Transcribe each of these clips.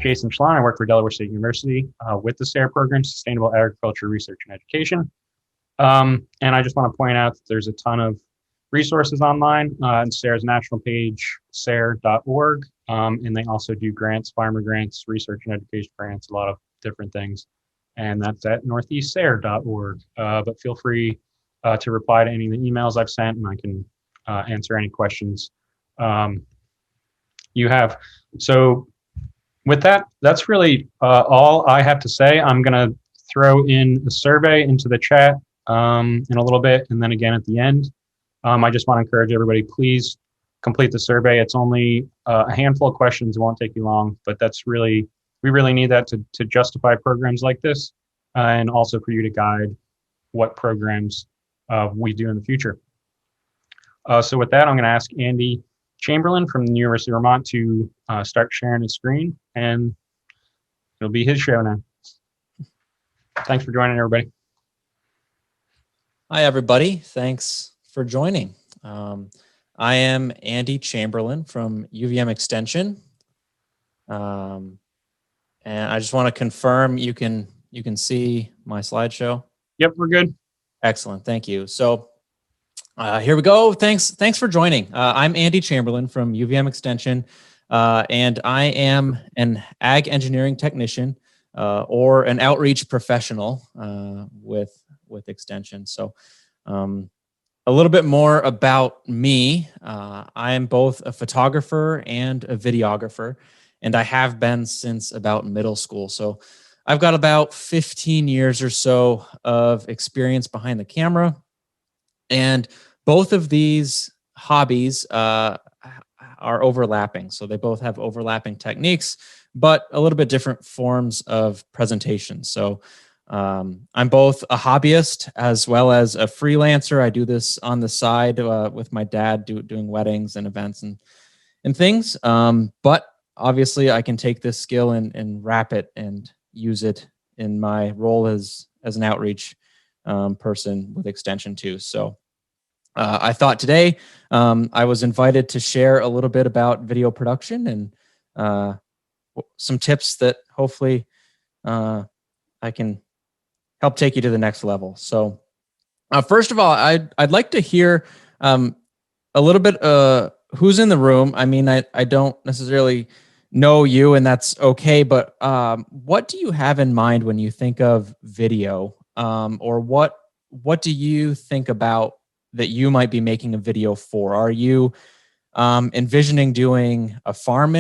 Jason Schlon. I work for Delaware State University with the SARE program, Sustainable Agriculture Research and Education. And I just want to point out that there's a ton of resources online on SARE's national page, sare.org. And they also do grants, farmer grants, research and education grants, a lot of different things. And that's at northeastsare.org. But feel free to reply to any of the emails I've sent, and I can answer any questions you have. So with that, that's really all I have to say. I'm going to throw in a survey into the chat in a little bit, and then again at the end. I just want to encourage everybody, please complete the survey. It's only a handful of questions. It won't take you long, but we really need that to justify programs like this, and also for you to guide what programs we do in the future. So with that, I'm going to ask Andy Chamberlin from the University of Vermont to start sharing his screen, and it'll be his show now. Thanks for joining, everybody. Hi, everybody. Thanks for joining. I am Andy Chamberlin from UVM Extension. And I just want to confirm you can see my slideshow. Yep, we're good. Excellent. Thank you. So here we go. Thanks for joining. I'm Andy Chamberlin from UVM Extension, and I am an ag engineering technician or an outreach professional with Extension. So a little bit more about me. I am both a photographer and a videographer, and I have been since about middle school. So I've got about 15 years or so of experience behind the camera, and both of these hobbies are overlapping. So they both have overlapping techniques, but a little bit different forms of presentation. So I'm both a hobbyist as well as a freelancer. I do this on the side with my dad doing weddings and events and things. But obviously I can take this skill and wrap it and use it in my role as an outreach person with Extension too. So I thought today I was invited to share a little bit about video production and some tips that hopefully I can help take you to the next level. So first of all, I'd like to hear a little bit who's in the room. I mean, I don't necessarily know you, and that's okay, but what do you have in mind when you think of video? Or what do you think about that you might be making a video for? Are you envisioning doing a farmer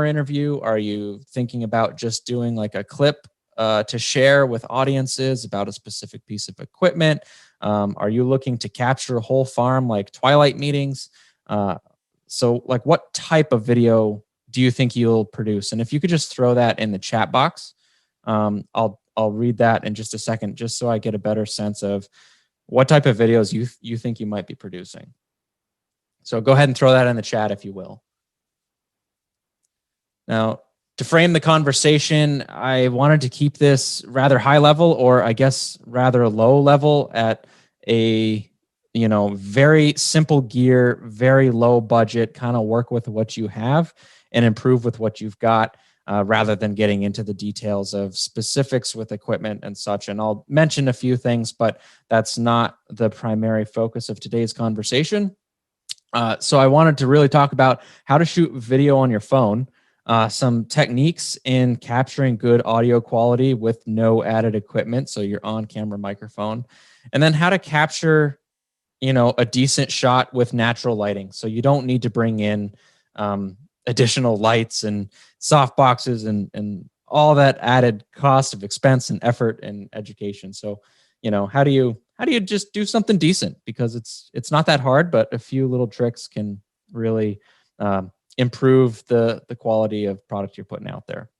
interview? Are you thinking about just doing like a clip to share with audiences about a specific piece of equipment? Are you looking to capture a whole farm like Twilight meetings? So like what type of video do you think you'll produce? And if you could just throw that in the chat box, I'll read that in just a second, just so I get a better sense of what type of videos you think you might be producing. So go ahead and throw that in the chat if you will. Now, to frame the conversation, I wanted to keep this rather high level, or I guess rather low level, at a very simple gear, very low budget, kind of work with what you have and improve with what you've got, rather than getting into the details of specifics with equipment and such. And I'll mention a few things, but that's not the primary focus of today's conversation. So I wanted to really talk about how to shoot video on your phone, some techniques in capturing good audio quality with no added equipment, so your on-camera microphone, and then how to capture a decent shot with natural lighting. So you don't need to bring in additional lights and soft boxes and all that added cost of expense and effort and education. So, how do you just do something decent? Because it's not that hard, but a few little tricks can really improve the quality of product you're putting out there.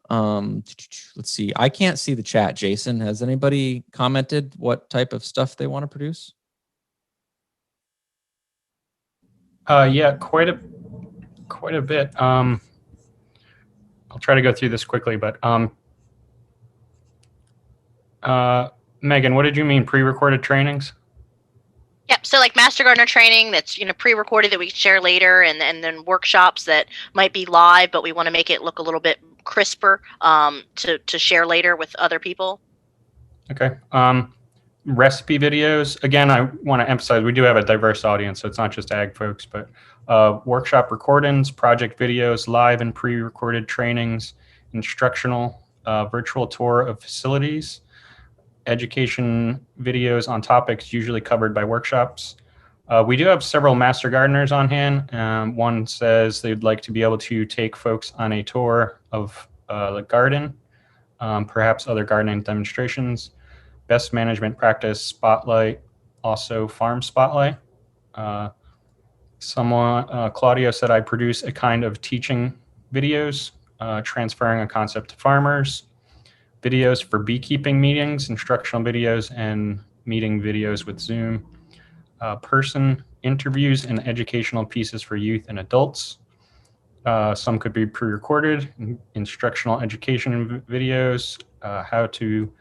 Let's see. I can't see the chat. Jason, has anybody commented what type of stuff they want to produce? Yeah, quite a bit. I'll try to go through this quickly, but Megan, what did you mean pre-recorded trainings? Yep. So like Master Gardener training that's pre-recorded that we share later, and then workshops that might be live, but we want to make it look a little bit crisper to share later with other people. Okay. Recipe videos. Again, I want to emphasize we do have a diverse audience, so it's not just ag folks, but workshop recordings, project videos, live and pre-recorded trainings, instructional virtual tour of facilities, education videos on topics usually covered by workshops. We do have several master gardeners on hand. One says they'd like to be able to take folks on a tour of the garden, perhaps other gardening demonstrations, best management practice spotlight, also farm spotlight. Claudio said I produce a kind of teaching videos, transferring a concept to farmers, videos for beekeeping meetings, instructional videos, and meeting videos with Zoom, person interviews and educational pieces for youth and adults. Some could be pre-recorded, instructional education videos, how to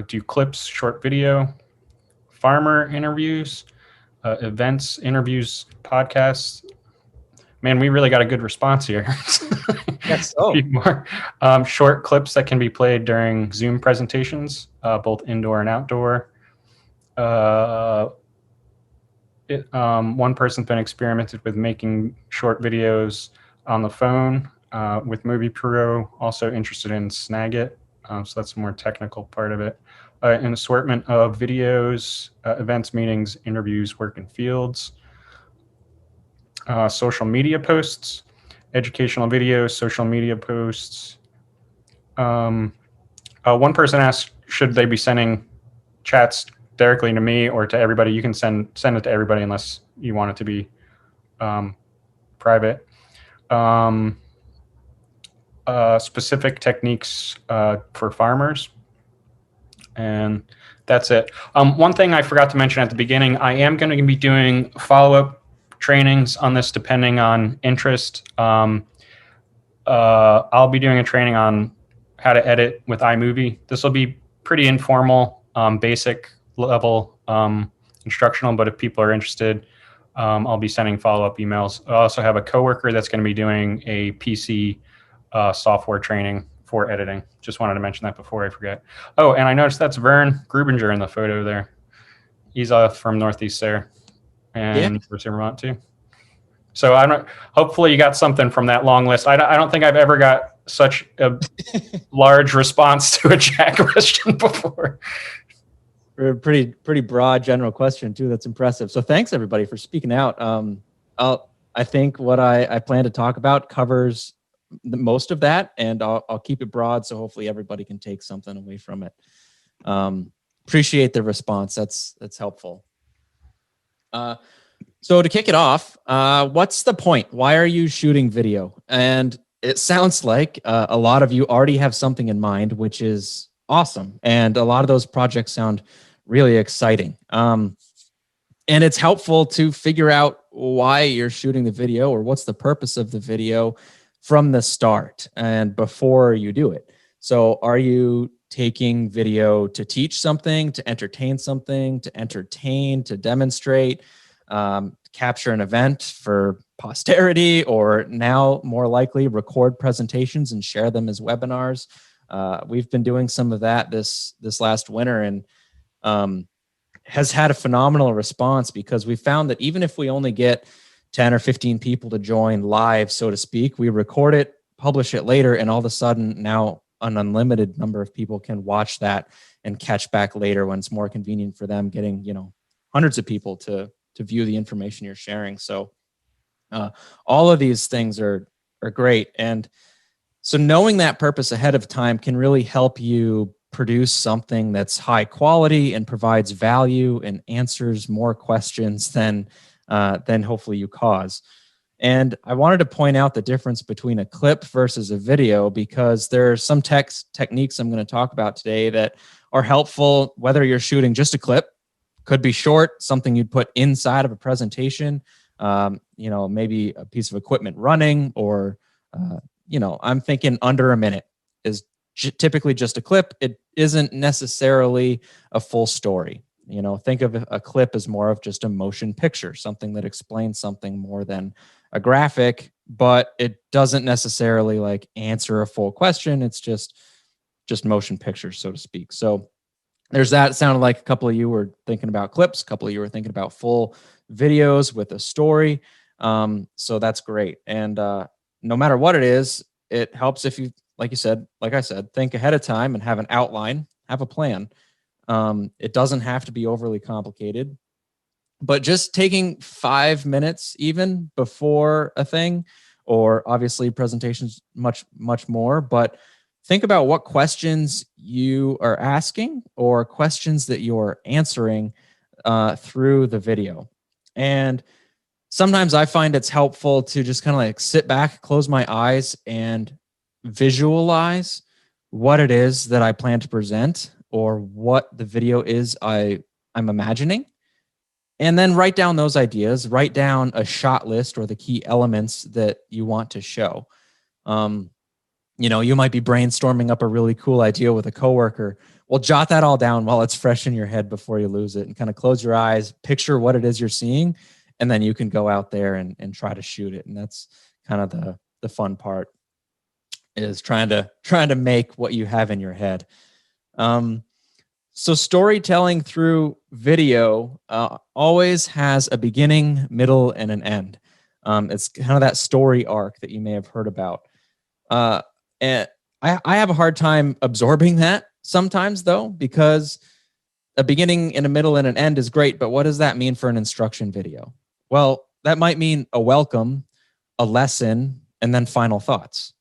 do clips, short video, farmer interviews, events, interviews, podcasts. Man, we really got a good response here. Yes. Oh. More short clips that can be played during Zoom presentations, both indoor and outdoor. One person's been experimented with making short videos on the phone with Movie Pro, also interested in Snagit. So that's the more technical part of it. An assortment of videos, events, meetings, interviews, work in fields, social media posts, educational videos, social media posts. One person asked, should they be sending chats directly to me or to everybody? You can send it to everybody unless you want it to be private. Specific techniques for farmers. And that's it. One thing I forgot to mention at the beginning, I am going to be doing follow-up trainings on this depending on interest. I'll be doing a training on how to edit with iMovie. This will be pretty informal, basic level instructional, but if people are interested, I'll be sending follow-up emails. I also have a coworker that's going to be doing a PC software training for editing. Just wanted to mention that before I forget. Oh, and I noticed that's Vern Grubinger in the photo there. He's from Northeast SARE and University of Vermont too. So hopefully you got something from that long list. I don't think I've ever got such a large response to a chat question before. A pretty broad general question too. That's impressive. So thanks everybody for speaking out. I think what I plan to talk about covers most of that, and I'll keep it broad so hopefully everybody can take something away from it. Appreciate the response. That's helpful. So to kick it off, what's the point? Why are you shooting video? And it sounds like a lot of you already have something in mind, which is awesome. And a lot of those projects sound really exciting. And it's helpful to figure out why you're shooting the video or what's the purpose of the video from the start and before you do it. So are you taking video to teach something, to entertain something, to demonstrate, capture an event for posterity, or now more likely record presentations and share them as webinars? We've been doing some of that this last winter, and has had a phenomenal response because we found that even if we only get 10 or 15 people to join live, so to speak, we record it, publish it later, and all of a sudden now an unlimited number of people can watch that and catch back later when it's more convenient for them, getting, hundreds of people to view the information you're sharing. So all of these things are great. And so knowing that purpose ahead of time can really help you produce something that's high quality and provides value and answers more questions than hopefully you cause. And I wanted to point out the difference between a clip versus a video, because there are some techniques I'm going to talk about today that are helpful whether you're shooting just a clip, could be short, something you'd put inside of a presentation, maybe a piece of equipment running, or, I'm thinking under a minute is typically just a clip. It isn't necessarily a full story. Think of a clip as more of just a motion picture, something that explains something more than a graphic, but it doesn't necessarily like answer a full question. It's just motion pictures, so to speak. So there's that. It sounded like a couple of you were thinking about clips, a couple of you were thinking about full videos with a story. So that's great. And no matter what it is, it helps if you, like I said, think ahead of time and have an outline, have a plan. It doesn't have to be overly complicated, but just taking 5 minutes even before a thing, or obviously presentations much more, but think about what questions you are asking or questions that you're answering through the video. And sometimes I find it's helpful to just kind of like sit back, close my eyes, and visualize what it is that I plan to present or what the video is I'm imagining. And then write down those ideas, write down a shot list or the key elements that you want to show. You might be brainstorming up a really cool idea with a coworker. Well, jot that all down while it's fresh in your head before you lose it, and kind of close your eyes, picture what it is you're seeing, and then you can go out there and try to shoot it. And that's kind of the fun part, is trying to make what you have in your head. So storytelling through video always has a beginning, middle, and an end. It's kind of that story arc that you may have heard about. And I have a hard time absorbing that sometimes, though, because a beginning and a middle and an end is great, but what does that mean for an instruction video? Well, that might mean a welcome, a lesson, and then final thoughts,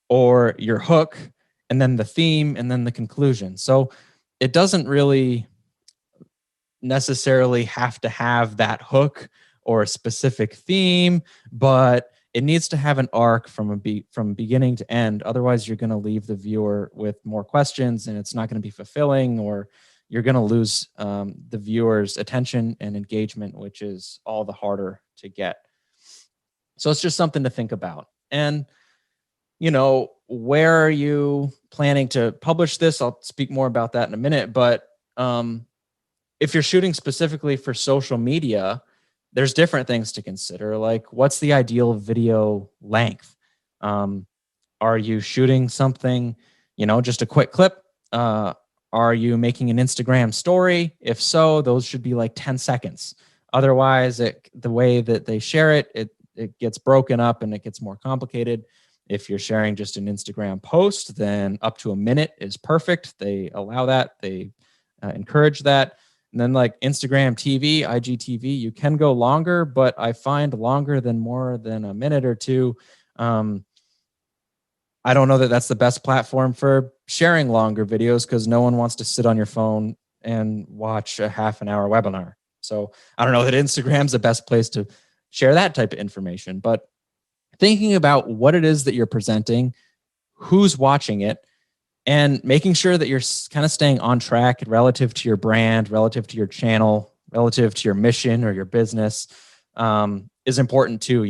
or your hook, and then the theme, and then the conclusion. So it doesn't really necessarily have to have that hook or a specific theme, but it needs to have an arc from beginning to end. Otherwise, you're going to leave the viewer with more questions, and it's not going to be fulfilling, or you're going to lose the viewer's attention and engagement, which is all the harder to get. So it's just something to think about. And where are you planning to publish this? I'll speak more about that in a minute. But if you're shooting specifically for social media, there's different things to consider. Like, what's the ideal video length? Are you shooting something, just a quick clip? Are you making an Instagram story? If so, those should be like 10 seconds. Otherwise, the way that they share it, it gets broken up and it gets more complicated. If you're sharing just an Instagram post, then up to a minute is perfect. They allow that. They encourage that. And then like Instagram TV, IGTV, you can go longer, but I find longer than more than a minute or two. I don't know that that's the best platform for sharing longer videos, because no one wants to sit on your phone and watch a half an hour webinar. So I don't know that Instagram's the best place to share that type of information, but thinking about what it is that you're presenting, who's watching it, and making sure that you're kind of staying on track relative to your brand, relative to your channel, relative to your mission or your business is important too.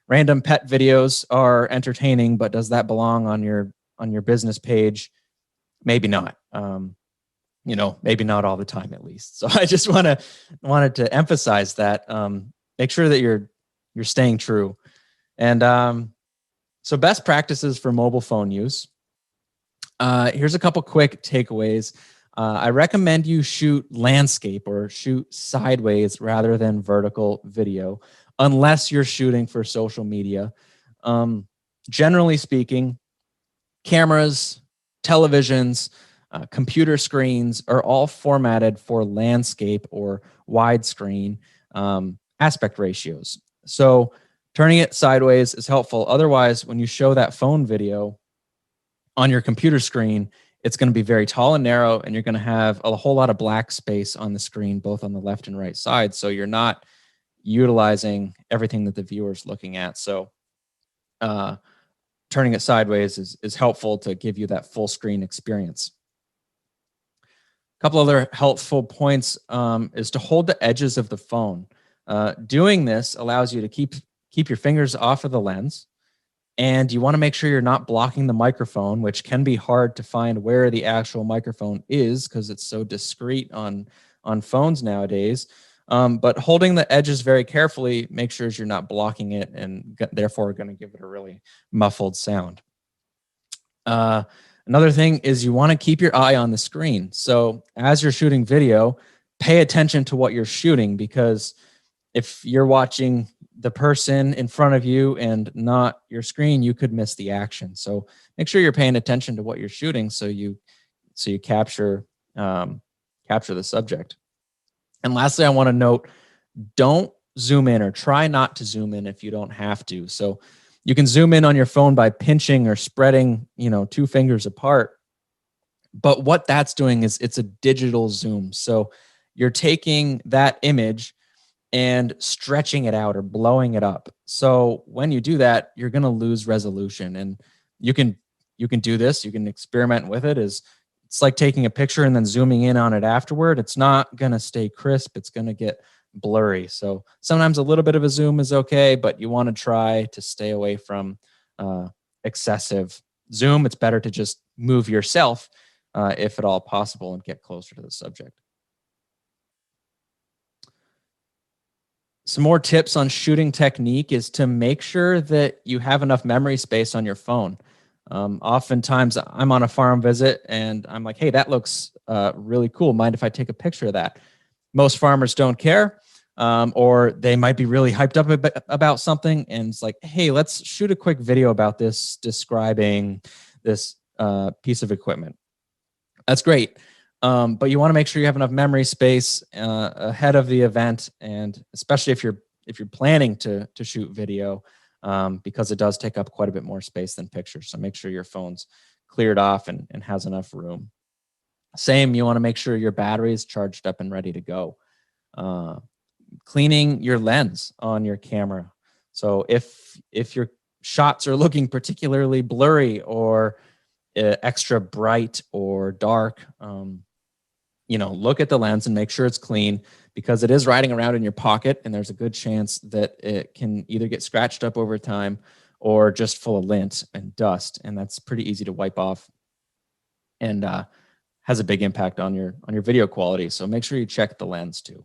Random pet videos are entertaining, but does that belong on your business page? Maybe not. Maybe not all the time, at least. So I just wanted to emphasize that. Make sure that you're staying true. And so best practices for mobile phone use. Here's a couple quick takeaways. I recommend you shoot landscape or shoot sideways rather than vertical video, unless you're shooting for social media. Generally speaking, cameras, televisions, computer screens are all formatted for landscape or widescreen aspect ratios. So turning it sideways is helpful. Otherwise, when you show that phone video on your computer screen, it's going to be very tall and narrow, and you're going to have a whole lot of black space on the screen, both on the left and right side. So you're not utilizing everything that the viewer's looking at. So turning it sideways is helpful to give you that full screen experience. A couple other helpful points is to hold the edges of the phone. Doing this allows you to keep your fingers off of the lens, And you want to make sure you're not blocking the microphone, which can be hard to find where the actual microphone is because it's so discreet on phones nowadays. But holding the edges very carefully, make sure you're not blocking it and therefore going to give it a really muffled sound. Another thing is you want to keep your eye on the screen. So as you're shooting video, pay attention to what you're shooting, because if you're watching the person in front of you and not your screen, you could miss the action. So make sure you're paying attention to what you're shooting so you capture the subject. And lastly, I want to note, don't zoom in, or try not to zoom in if you don't have to. So you can zoom in on your phone by pinching or spreading, 2 fingers apart. But what that's doing is it's a digital zoom. So you're taking that image and stretching it out or blowing it up. So when you do that, you're going to lose resolution. And you can do this. You can experiment with it. It's like taking a picture and then zooming in on it afterward. It's not going to stay crisp. It's going to get blurry. So sometimes a little bit of a zoom is okay, but you want to try to stay away from excessive zoom. It's better to just move yourself, if at all possible, and get closer to the subject. Some more tips on shooting technique is to make sure that you have enough memory space on your phone. Oftentimes I'm on a farm visit and I'm like, hey, that looks really cool. Mind if I take a picture of that? Most farmers don't care, or they might be really hyped up about something. And it's like, hey, let's shoot a quick video about this, describing this piece of equipment. That's great. But you want to make sure you have enough memory space ahead of the event, and especially if you're planning to shoot video, because it does take up quite a bit more space than pictures. So make sure your phone's cleared off and has enough room. Same, you want to make sure your battery is charged up and ready to go. Cleaning your lens on your camera. So if your shots are looking particularly blurry or extra bright or dark, look at the lens and make sure it's clean, because it is riding around in your pocket and there's a good chance that it can either get scratched up over time or just full of lint and dust. And that's pretty easy to wipe off and has a big impact on your video quality. So make sure you check the lens too.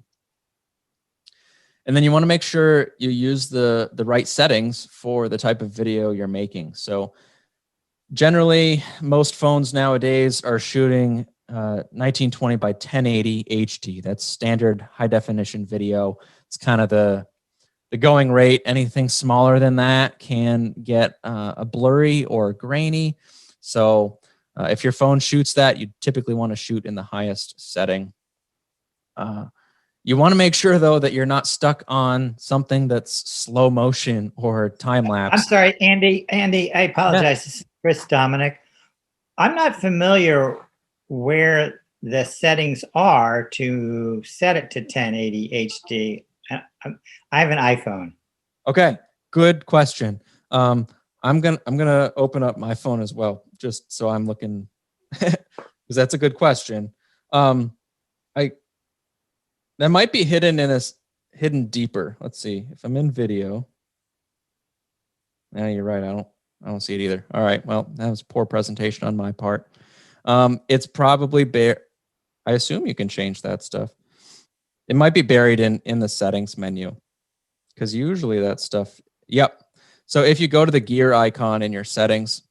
And then you want to make sure you use the right settings for the type of video you're making. So generally, most phones nowadays are shooting 1920 by 1080 HD. That's standard high definition video. It's kind of the going rate. Anything smaller than that can get a blurry or grainy. So if your phone shoots that, you typically want to shoot in the highest setting. You want to make sure, though, that you're not stuck on something that's slow motion or time lapse. I'm sorry, Andy, I apologize. Yeah. This is Chris Dominic. I'm not familiar where the settings are to set it to 1080 HD. I have an iPhone. Okay, good question. I'm gonna open up my phone as well, just so I'm looking, because that's a good question. That might be hidden deeper. Let's see if I'm in video. Yeah, you're right. I don't see it either. All right. Well, that was poor presentation on my part. It's probably I assume you can change that stuff. It might be buried in the settings menu, because usually that stuff. Yep. So if you go to the gear icon in your settings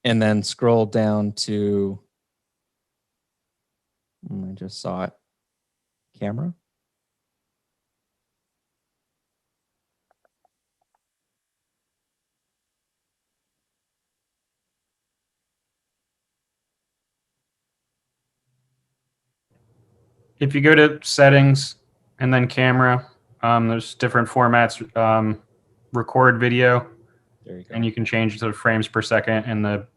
and then scroll down to, I just saw it, camera. If you go to settings and then camera, there's different formats. Record video, There you go. and you can change the frames per second in the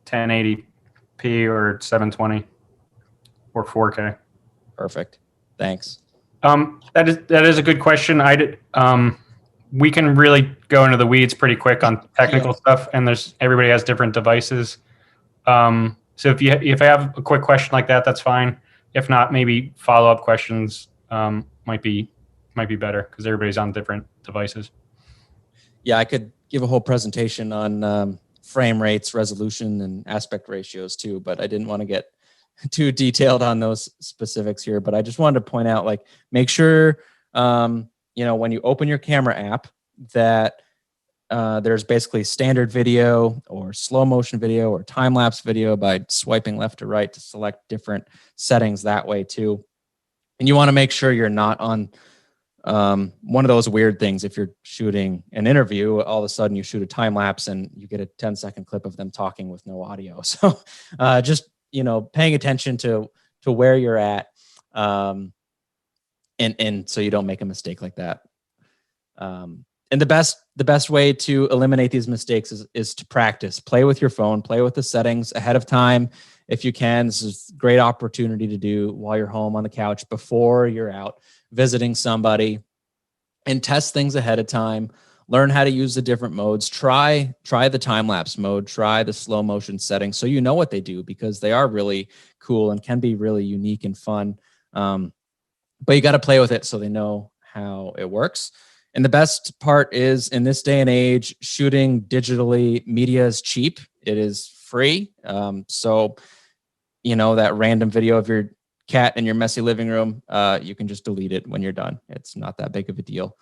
1080p or 720 or 4K. Perfect. Thanks. That is a good question. We can really go into the weeds pretty quick on technical stuff, and everybody has different devices. So if I have a quick question like that, that's fine. If not, maybe follow-up questions might be better, because everybody's on different devices. Yeah, I could give a whole presentation on frame rates, resolution, and aspect ratios too, but I didn't want to get too detailed on those specifics here. But I just wanted to point out, like, make sure, when you open your camera app, that there's basically standard video or slow motion video or time-lapse video by swiping left to right to select different settings that way too. And you want to make sure you're not on one of those weird things. If you're shooting an interview, all of a sudden you shoot a time lapse and you get a 10-second clip of them talking with no audio. So just, paying attention to where you're at, and so you don't make a mistake like that. And the best way to eliminate these mistakes is to practice. Play with your phone, play with the settings ahead of time if you can. This is a great opportunity to do while you're home on the couch before you're out visiting somebody, and test things ahead of time. Learn how to use the different modes. Try the time-lapse mode, try the slow motion settings so you know what they do, because they are really cool and can be really unique and fun. But you got to play with it so they know how it works. And the best part is, in this day and age, shooting digitally, media is cheap. It is free. So, that random video of your cat in your messy living room, you can just delete it when you're done. It's not that big of a deal.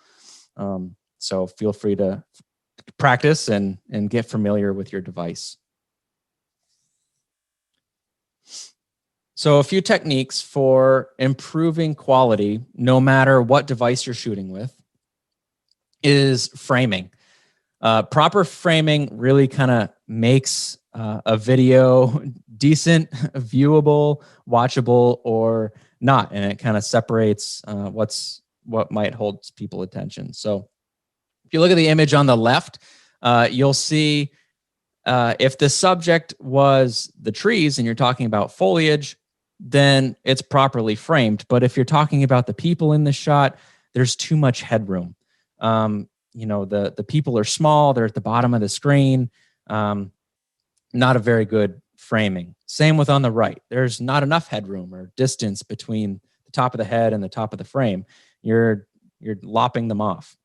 So feel free to practice and get familiar with your device. So a few techniques for improving quality, no matter what device you're shooting with, is framing. Proper framing really kind of makes a video decent, viewable, watchable, or not, and it kind of separates what might hold people's attention. So if you look at the image on the left, you'll see if the subject was the trees and you're talking about foliage, then it's properly framed. But if you're talking about the people in the shot, there's too much headroom. The people are small, they're at the bottom of the screen. Not a very good framing. Same with on the right. There's not enough headroom or distance between the top of the head and the top of the frame. You're lopping them off.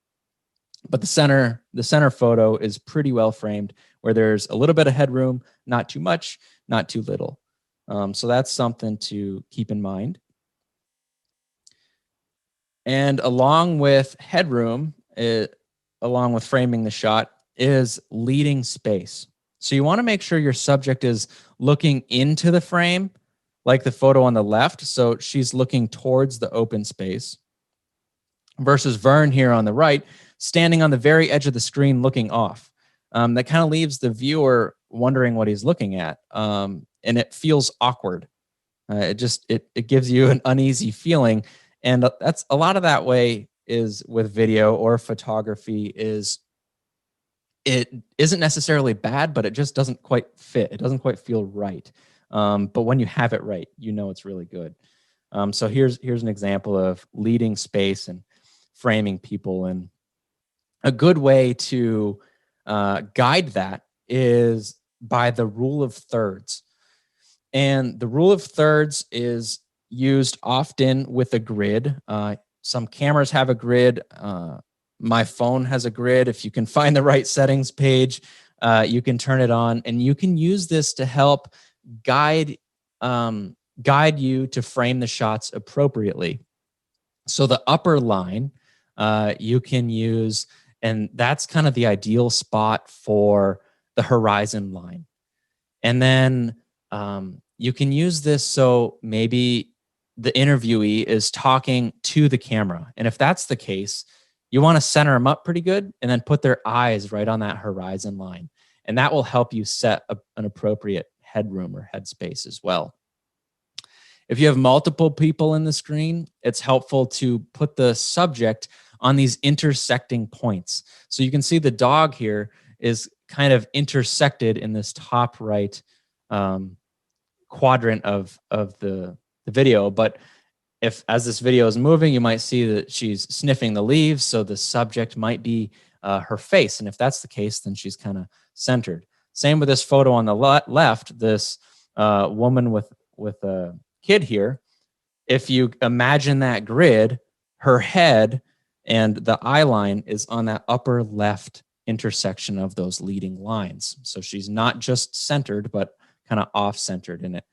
But the center photo is pretty well framed, where there's a little bit of headroom, not too much, not too little. So that's something to keep in mind. And along with headroom, along with framing the shot, is leading space. So you want to make sure your subject is looking into the frame, like the photo on the left. So she's looking towards the open space, versus Vern here on the right, standing on the very edge of the screen looking off. That kind of leaves the viewer wondering what he's looking at, and it feels awkward. It gives you an uneasy feeling, and that's a lot of that way is with video or photography. It isn't necessarily bad, but it just doesn't quite fit. It doesn't quite feel right. But when you have it right, it's really good. So here's an example of leading space and framing people. And a good way to guide that is by the rule of thirds. And the rule of thirds is used often with a grid. Some cameras have a grid. My phone has a grid. If you can find the right settings page, you can turn it on, and you can use this to help guide you to frame the shots appropriately. So the upper line you can use, and that's kind of the ideal spot for the horizon line. And then you can use this so maybe the interviewee is talking to the camera. And if that's the case, you want to center them up pretty good and then put their eyes right on that horizon line. And that will help you set an appropriate headroom or headspace as well. If you have multiple people in the screen, it's helpful to put the subject on these intersecting points. So you can see the dog here is kind of intersected in this top right quadrant of the video. But as this video is moving, you might see that she's sniffing the leaves. So the subject might be her face. And if that's the case, then she's kind of centered. Same with this photo on the left, this woman with a kid here. If you imagine that grid, her head and the eye line is on that upper left intersection of those leading lines. So she's not just centered, but kind of off-centered, and it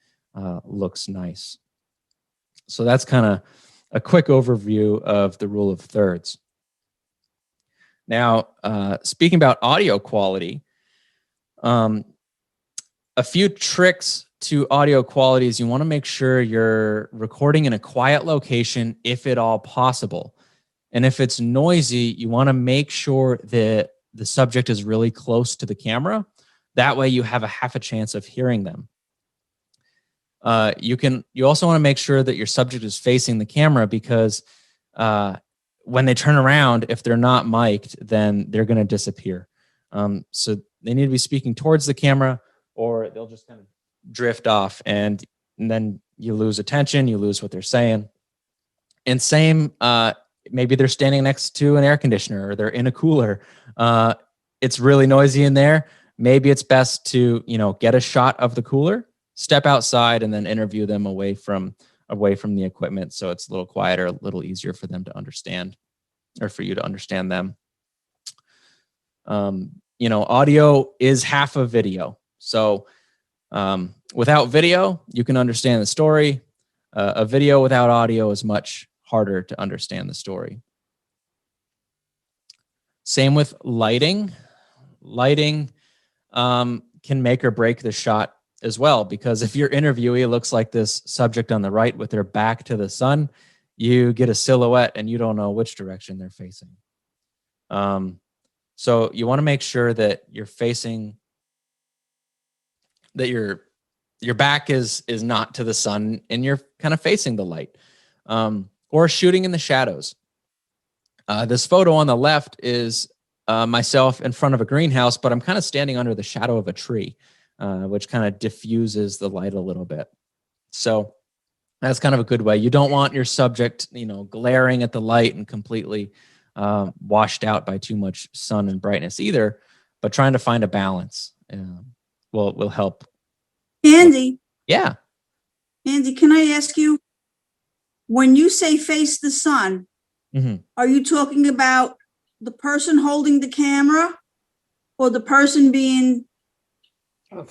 looks nice. So that's kind of a quick overview of the rule of thirds. Now, speaking about audio quality, a few tricks to audio quality is you want to make sure you're recording in a quiet location, if at all possible. And if it's noisy, you want to make sure that the subject is really close to the camera. That way you have a half a chance of hearing them. You also want to make sure that your subject is facing the camera, because when they turn around, if they're not mic'd, then they're going to disappear. So they need to be speaking towards the camera, or they'll just kind of drift off, and then you lose attention, you lose what they're saying. And same, maybe they're standing next to an air conditioner, or they're in a cooler. It's really noisy in there. Maybe it's best to, get a shot of the cooler, step outside, and then interview them away from the equipment, so it's a little quieter, a little easier for them to understand, or for you to understand them. Audio is half of video. So without video, you can understand the story. A video without audio is much harder to understand the story. Same with lighting. Lighting can make or break the shot as well, because if your interviewee looks like this subject on the right with their back to the sun, you get a silhouette and you don't know which direction they're facing. So you want to make sure that you're facing, that your back is not to the sun, and you're kind of facing the light, or shooting in the shadows. This photo on the left is myself in front of a greenhouse, but I'm kind of standing under the shadow of a tree, which kind of diffuses the light a little bit. So that's kind of a good way. You don't want your subject, glaring at the light and completely washed out by too much sun and brightness either, but trying to find a balance will help. Andy, Yeah. Andy, can I ask you, when you say face the sun, are you talking about the person holding the camera, or the person being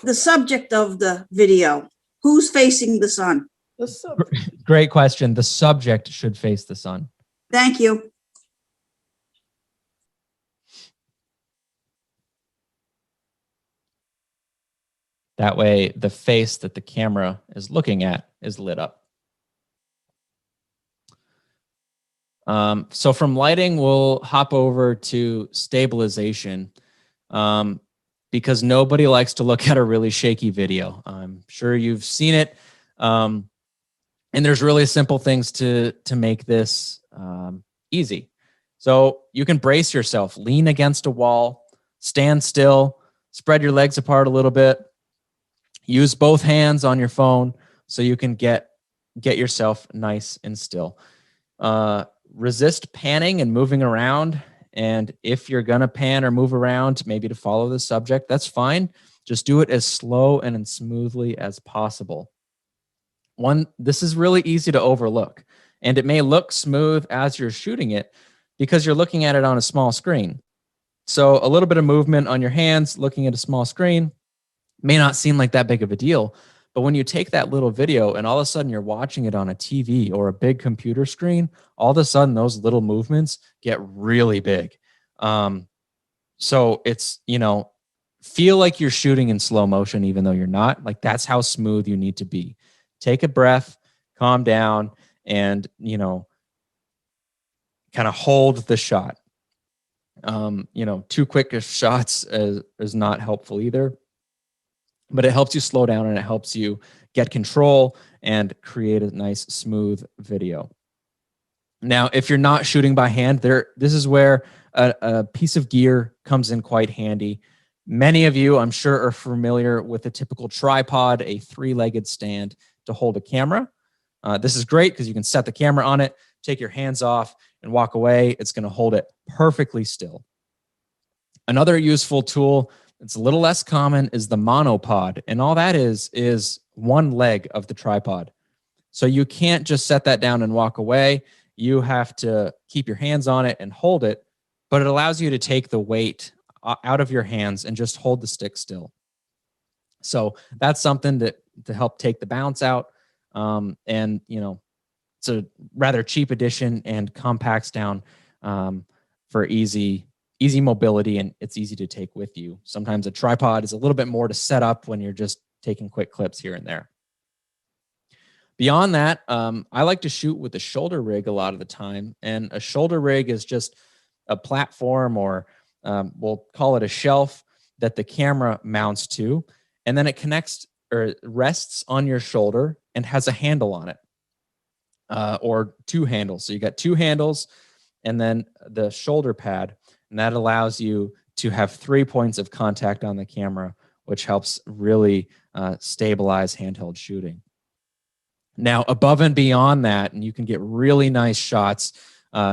the subject of the video? Who's facing the sun? Great question. The subject should face the sun. Thank you. That way, the face that the camera is looking at is lit up. So from lighting, we'll hop over to stabilization, because nobody likes to look at a really shaky video. I'm sure you've seen it. And there's really simple things to make this easy. So you can brace yourself, lean against a wall, stand still, spread your legs apart a little bit. Use both hands on your phone so you can get yourself nice and still. Resist panning and moving around. And if you're going to pan or move around, maybe to follow the subject, that's fine. Just do it as slow and as smoothly as possible. This is really easy to overlook, and it may look smooth as you're shooting it because you're looking at it on a small screen. So a little bit of movement on your hands, looking at a small screen, may not seem like that big of a deal, but when you take that little video and all of a sudden you're watching it on a TV or a big computer screen, all of a sudden those little movements get really big. So it's, feel like you're shooting in slow motion, even though you're not. Like, that's how smooth you need to be. Take a breath, calm down, and, kind of hold the shot. Too quick of shots is not helpful either. But it helps you slow down, and it helps you get control and create a nice, smooth video. Now, if you're not shooting by hand, this is where a piece of gear comes in quite handy. Many of you, I'm sure, are familiar with a typical tripod, a 3-legged stand to hold a camera. This is great because you can set the camera on it, take your hands off, and walk away. It's going to hold it perfectly still. Another useful tool, it's a little less common, is the monopod. And all that is one leg of the tripod. So you can't just set that down and walk away. You have to keep your hands on it and hold it, but it allows you to take the weight out of your hands and just hold the stick still. So that's something to help take the bounce out. And, you know, it's a rather cheap edition and compacts down for easy mobility, and it's easy to take with you. Sometimes a tripod is a little bit more to set up when you're just taking quick clips here and there. Beyond that, I like to shoot with a shoulder rig a lot of the time. And a shoulder rig is just a platform, or we'll call it a shelf, that the camera mounts to. And then it connects or rests on your shoulder and has a handle on it, or two handles. So you got two handles and then the shoulder pad. And that allows you to have 3 points of contact on the camera, which helps really stabilize handheld shooting. Now, above and beyond that, and you can get really nice shots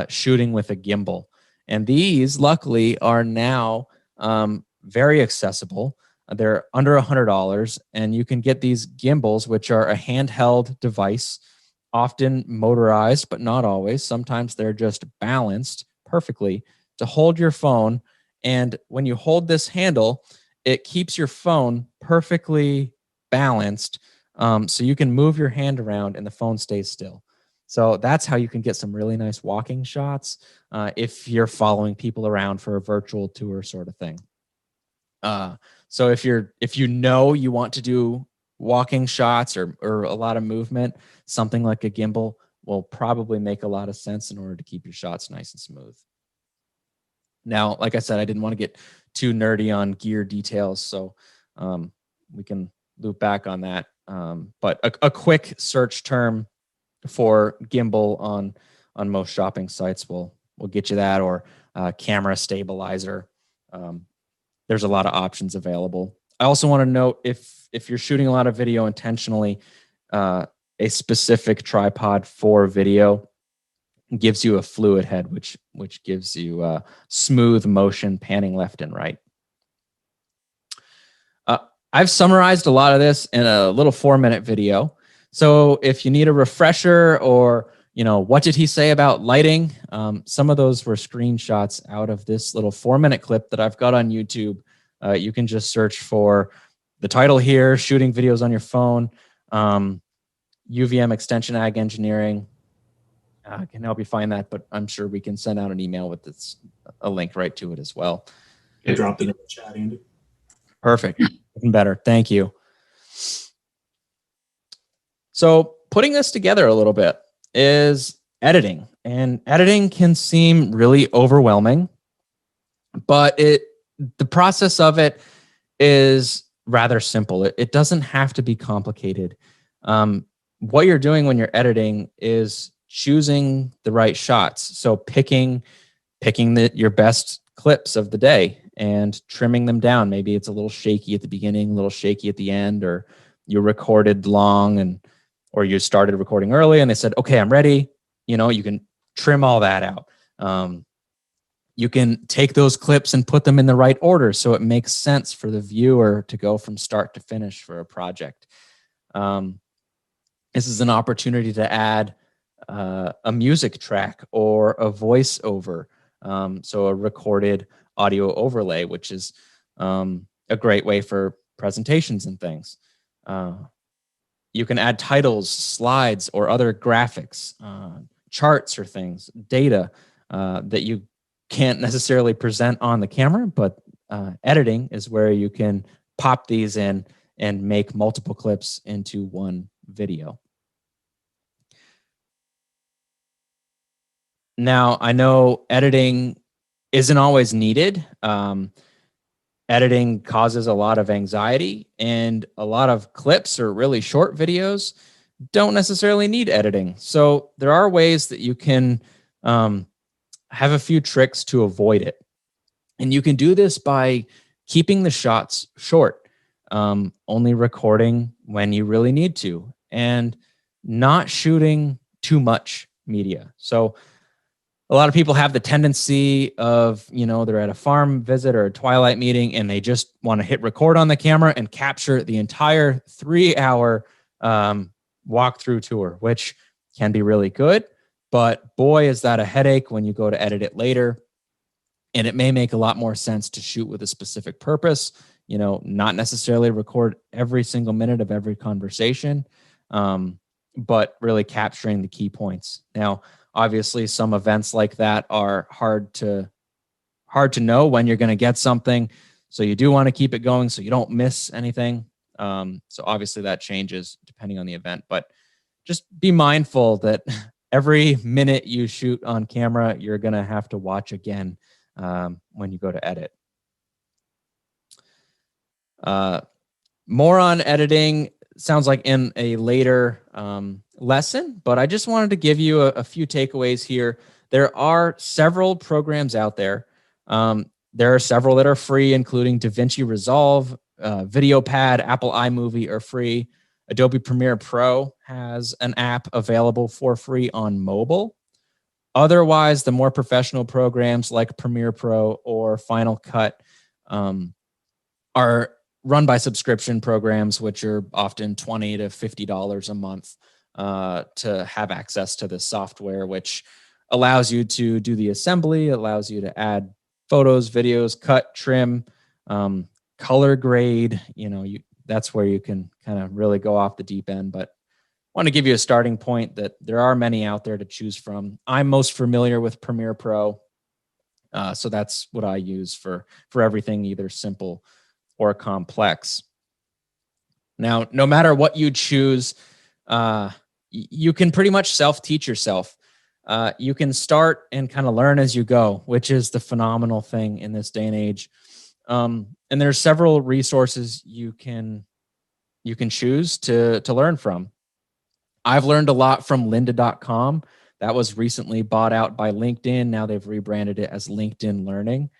shooting with a gimbal. And these, luckily, are now very accessible. They're under $100, and you can get these gimbals, which are a handheld device, often motorized, but not always. Sometimes they're just balanced perfectly to hold your phone. And when you hold this handle, it keeps your phone perfectly balanced. So you can move your hand around and the phone stays still. So that's how you can get some really nice walking shots if you're following people around for a virtual tour sort of thing. So if you know you want to do walking shots or a lot of movement, something like a gimbal will probably make a lot of sense in order to keep your shots nice and smooth. Now, like I said, I didn't want to get too nerdy on gear details, so we can loop back on that. But a quick search term for gimbal on most shopping sites will get you that, or camera stabilizer. There's a lot of options available. I also want to note, if you're shooting a lot of video intentionally, a specific tripod for video gives you a fluid head, which gives you smooth motion panning left and right. I've summarized a lot of this in a little 4-minute video. So if you need a refresher, or, you know, what did he say about lighting? Some of those were screenshots out of this little 4-minute clip that I've got on YouTube. You can just search for the title here, shooting videos on your phone, UVM Extension Ag Engineering. I can help you find that, but I'm sure we can send out an email with a link right to it as well. I dropped it in the chat, Andy. Perfect. Even better. Thank you. So putting this together a little bit is editing. And editing can seem really overwhelming, but the process of it is rather simple. It doesn't have to be complicated. What you're doing when you're editing is choosing the right shots. So picking your best clips of the day and trimming them down. Maybe it's a little shaky at the beginning, a little shaky at the end, or you recorded long or you started recording early and they said, okay, I'm ready. You know, you can trim all that out. You can take those clips and put them in the right order so it makes sense for the viewer to go from start to finish for a project. This is an opportunity to add a music track or a voiceover. So a recorded audio overlay, which is a great way for presentations and things. You can add titles, slides, or other graphics, charts or things, data that you can't necessarily present on the camera, but editing is where you can pop these in and make multiple clips into one video. Now, I know editing isn't always needed. Editing causes a lot of anxiety, and a lot of clips or really short videos don't necessarily need editing. So there are ways that you can have a few tricks to avoid it. And you can do this by keeping the shots short, only recording when you really need to, and not shooting too much media. So a lot of people have the tendency of, you know, they're at a farm visit or a twilight meeting and they just want to hit record on the camera and capture the entire 3-hour walkthrough tour, which can be really good. But boy, is that a headache when you go to edit it later. And it may make a lot more sense to shoot with a specific purpose, not necessarily record every single minute of every conversation, but really capturing the key points. Now, obviously, some events like that are hard to know when you're going to get something. So you do want to keep it going so you don't miss anything. So obviously that changes depending on the event, but just be mindful that every minute you shoot on camera, you're going to have to watch again when you go to edit. More on editing sounds like in a later lesson, but I just wanted to give you a few takeaways here. There are several programs out there. There are several that are free, including DaVinci Resolve, VideoPad, Apple iMovie are free. Adobe Premiere Pro has an app available for free on mobile. Otherwise, the more professional programs like Premiere Pro or Final Cut are run by subscription programs, which are often $20 to $50 a month to have access to this software, which allows you to do the assembly, allows you to add photos, videos, cut, trim, color grade. That's where you can kind of really go off the deep end. But I want to give you a starting point that there are many out there to choose from. I'm most familiar with Premiere Pro. So that's what I use for everything, either simple or complex. Now, no matter what you choose, you can pretty much self-teach yourself. You can start and kind of learn as you go, which is the phenomenal thing in this day and age. And there's several resources you can choose to learn from. I've learned a lot from lynda.com. That was recently bought out by LinkedIn. Now they've rebranded it as LinkedIn Learning.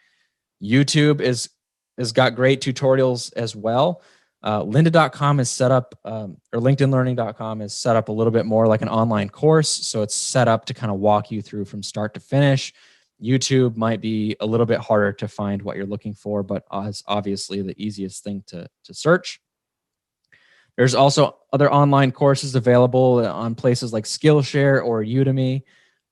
YouTube has got great tutorials as well. Lynda.com is set up, or LinkedInLearning.com is set up a little bit more like an online course. So it's set up to kind of walk you through from start to finish. YouTube might be a little bit harder to find what you're looking for, but is obviously the easiest thing to search. There's also other online courses available on places like Skillshare or Udemy.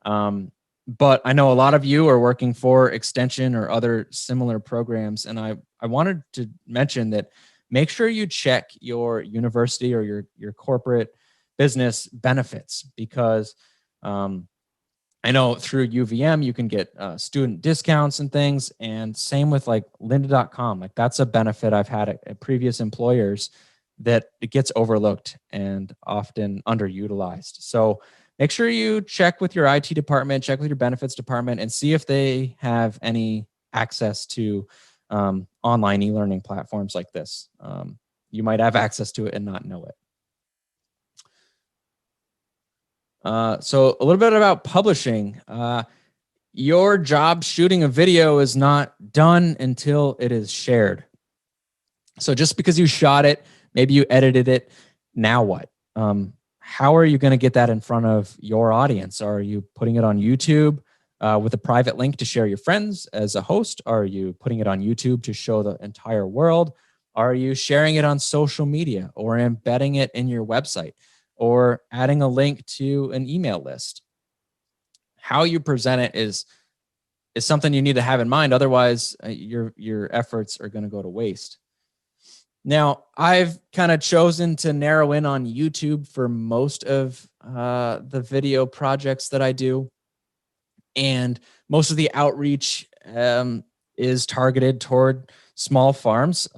But I know a lot of you are working for Extension or other similar programs. And I wanted to mention that make sure you check your university or your corporate business benefits, because I know through UVM, you can get student discounts and things. And same with like lynda.com. Like that's a benefit I've had at previous employers that it gets overlooked and often underutilized. So make sure you check with your IT department, check with your benefits department, and see if they have any access to online e-learning platforms like this. You might have access to it and not know it. So a little bit about publishing. Your job shooting a video is not done until it is shared. So just because you shot it, maybe you edited it, now what? How are you going to get that in front of your audience? Are you putting it on YouTube with a private link to share your friends as a host? Are you putting it on YouTube to show the entire world? Are you sharing it on social media or embedding it in your website or adding a link to an email list? How you present it is something you need to have in mind. Otherwise, your efforts are going to go to waste. Now, I've kind of chosen to narrow in on YouTube for most of the video projects that I do. And most of the outreach is targeted toward small farms.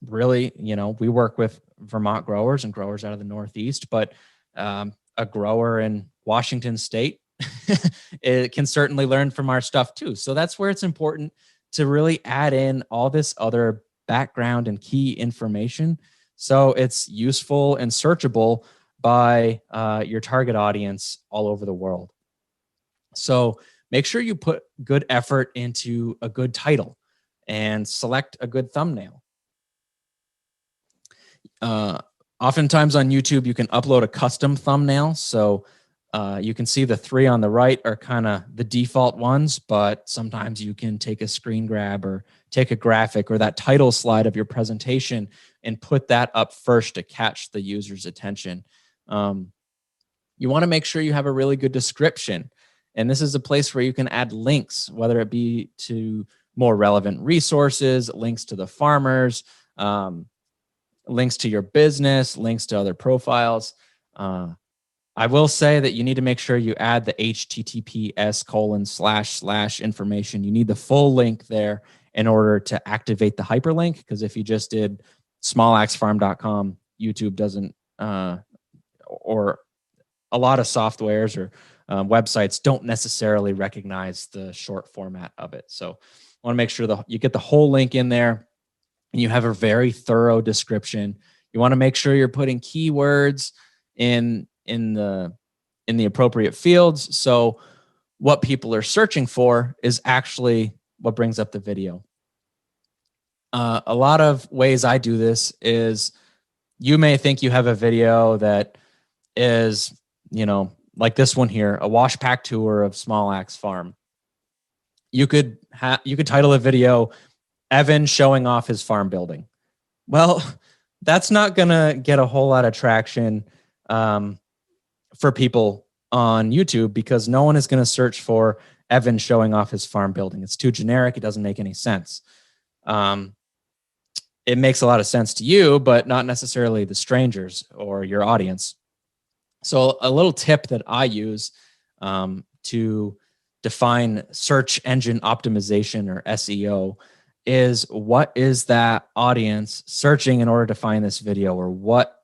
Really, we work with Vermont growers and growers out of the Northeast, but a grower in Washington State it can certainly learn from our stuff too. So that's where it's important to really add in all this other background and key information so it's useful and searchable by your target audience all over the world. So make sure you put good effort into a good title and select a good thumbnail. Oftentimes on YouTube, you can upload a custom thumbnail. So you can see the three on the right are kind of the default ones, but sometimes you can take a screen grab or take a graphic or that title slide of your presentation and put that up first to catch the user's attention. You want to make sure you have a really good description. And this is a place where you can add links, whether it be to more relevant resources, links to the farmers, links to your business, links to other profiles. I will say that you need to make sure you add the https:// information. You need the full link there in order to activate the hyperlink, because if you just did smallaxfarm.com, YouTube doesn't, or a lot of softwares or websites don't necessarily recognize the short format of it. So I want to make sure that you get the whole link in there and you have a very thorough description. You want to make sure you're putting keywords in the appropriate fields. So what people are searching for is actually what brings up the video. A lot of ways I do this is, you may think you have a video that is, like this one here, a wash pack tour of Small Axe Farm. You could title a video, Evan showing off his farm building. Well, that's not gonna get a whole lot of traction for people on YouTube, because no one is going to search for Evan showing off his farm building. It's too generic. It doesn't make any sense. It makes a lot of sense to you, but not necessarily the strangers or your audience. So a little tip that I use to define search engine optimization, or SEO, is what is that audience searching in order to find this video, or what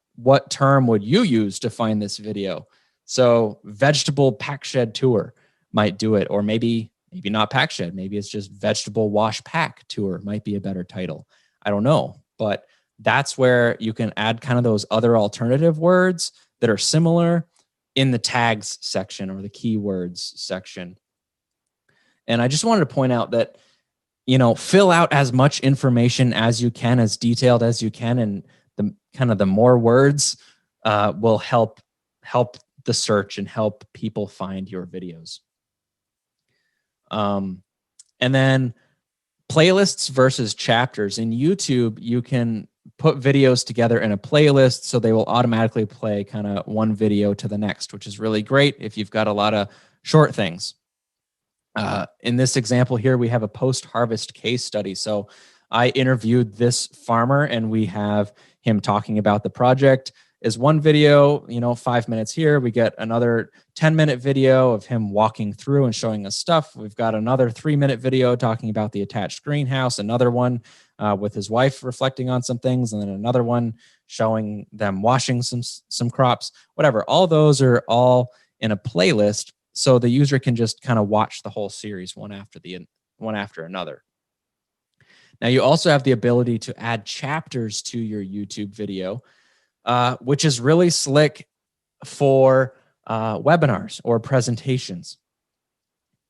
term would you use to find this video? So vegetable pack shed tour might do it, or maybe not pack shed. Maybe it's just vegetable wash pack tour might be a better title. I don't know, but that's where you can add kind of those other alternative words that are similar in the tags section or the keywords section. And I just wanted to point out that, fill out as much information as you can, as detailed as you can, and the more words will help the search and help people find your videos. And then playlists versus chapters. In YouTube, you can put videos together in a playlist, so they will automatically play kind of one video to the next, which is really great if you've got a lot of short things. In this example here, we have a post-harvest case study. So I interviewed this farmer, and we have him talking about the project. Is one video, 5 minutes here. We get another 10-minute video of him walking through and showing us stuff. We've got another 3-minute video talking about the attached greenhouse, another one with his wife reflecting on some things, and then another one showing them washing some crops, whatever. All those are all in a playlist, so the user can just kind of watch the whole series one after another. Now, you also have the ability to add chapters to your YouTube video, which is really slick for webinars or presentations.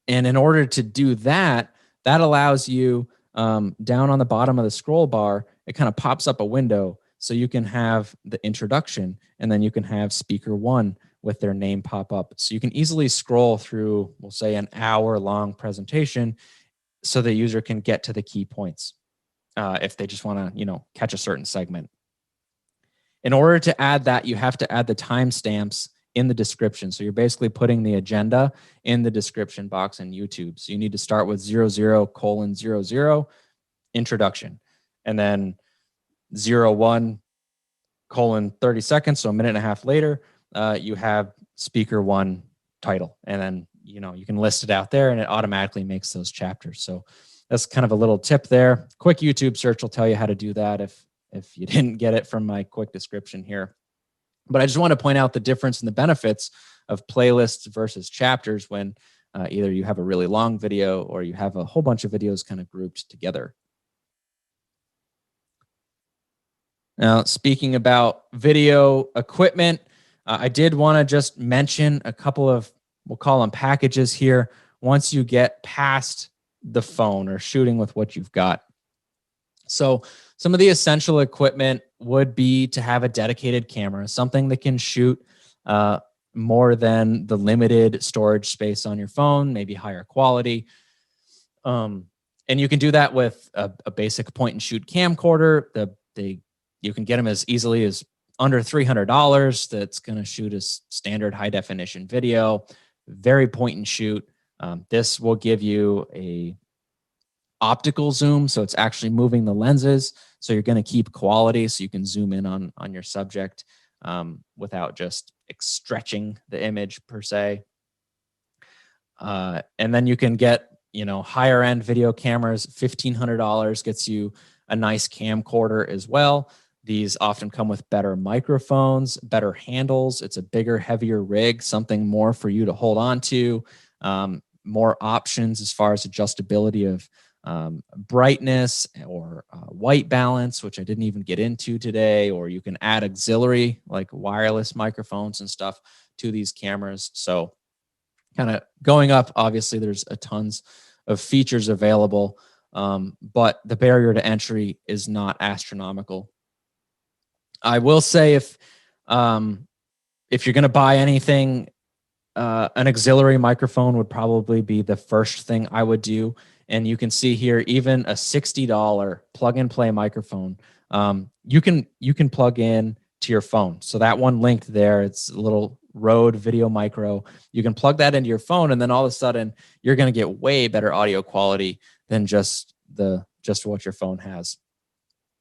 And in order to do that, that allows you down on the bottom of the scroll bar, it kind of pops up a window, so you can have the introduction, and then you can have speaker one with their name pop up. So you can easily scroll through, we'll say, an hour-long presentation, so the user can get to the key points if they just want to, catch a certain segment. In order to add that, you have to add the timestamps in the description. So you're basically putting the agenda in the description box in YouTube. So you need to start with 00:00 introduction, and then 01:30 seconds. So a minute and a half later, you have speaker one title, and then, you can list it out there, and it automatically makes those chapters. So that's kind of a little tip there. Quick YouTube search will tell you how to do that if you didn't get it from my quick description here. But I just want to point out the difference in the benefits of playlists versus chapters when either you have a really long video or you have a whole bunch of videos kind of grouped together. Now, speaking about video equipment, I did want to just mention a couple of, we'll call them packages here, once you get past the phone or shooting with what you've got. So some of the essential equipment would be to have a dedicated camera, something that can shoot more than the limited storage space on your phone, maybe higher quality. And you can do that with a basic point and shoot camcorder. You can get them as easily as under $300. That's going to shoot a standard high definition video, very point and shoot. This will give you a optical zoom, so it's actually moving the lenses. So you're going to keep quality, so you can zoom in on your subject without just stretching the image per se. And then you can get, higher end video cameras. $1,500 gets you a nice camcorder as well. These often come with better microphones, better handles. It's a bigger, heavier rig, something more for you to hold on to, more options as far as adjustability of brightness or white balance, which I didn't even get into today, or you can add auxiliary like wireless microphones and stuff to these cameras. So kind of going up, obviously there's a tons of features available, but the barrier to entry is not astronomical. I will say if you're going to buy anything, an auxiliary microphone would probably be the first thing I would do. And you can see here, even a $60 plug and play microphone, you can plug in to your phone. So that one linked there, it's a little Rode Video Micro. You can plug that into your phone, and then all of a sudden you're going to get way better audio quality than just what your phone has.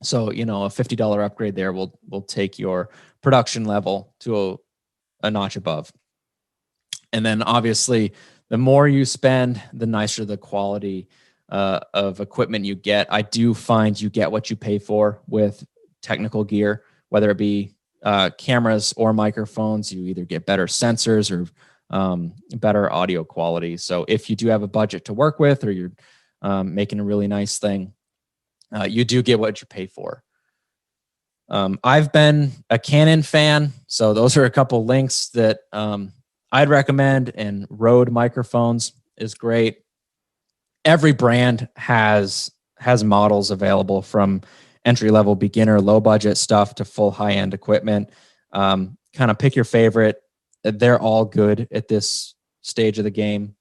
So, a $50 upgrade there will take your production level to a notch above. And then obviously the more you spend, the nicer the quality of equipment you get. I do find you get what you pay for with technical gear, whether it be cameras or microphones. You either get better sensors or better audio quality. So if you do have a budget to work with, or you're making a really nice thing, you do get what you pay for. I've been a Canon fan, so those are a couple links that I'd recommend. And Rode microphones is great. Every brand has models available, from entry-level, beginner, low-budget stuff to full high-end equipment. Kind of pick your favorite. They're all good at this stage of the game.